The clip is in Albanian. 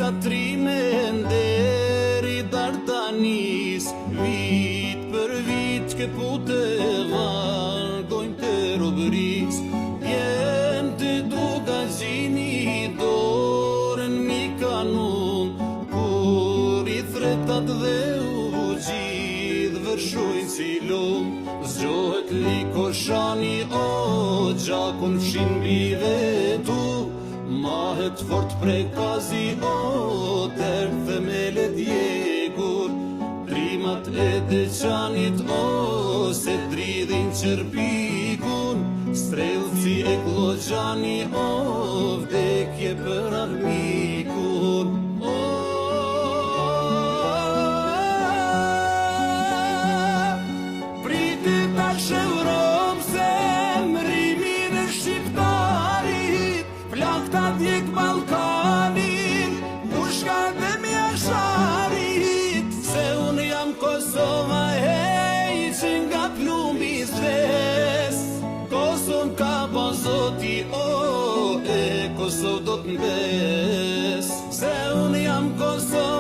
sa trime deri Dardanis, vit për vit që pute vargojnë të robëris, jem të duka gjini dorën mi kanun, kur i thretat dhe u gjithë vërshojnë si lum, zgjohet likoshani o gjakun fshin bive tu, mahet fort prekazi o tërë themele djegur, primat e deçanit o se dridhin qërpikun, strelci e klogjani o vdekje për armikun. Priti tash Europë se mrimin e shqiptarit, plakta djek Balkanin, mushka dhe mjasharit, se unë jam Kosova, hej, që nga plumbi zves, Kosovë ka pa zoti, o, e Kosovë do t'mbes, se unë jam Kosova,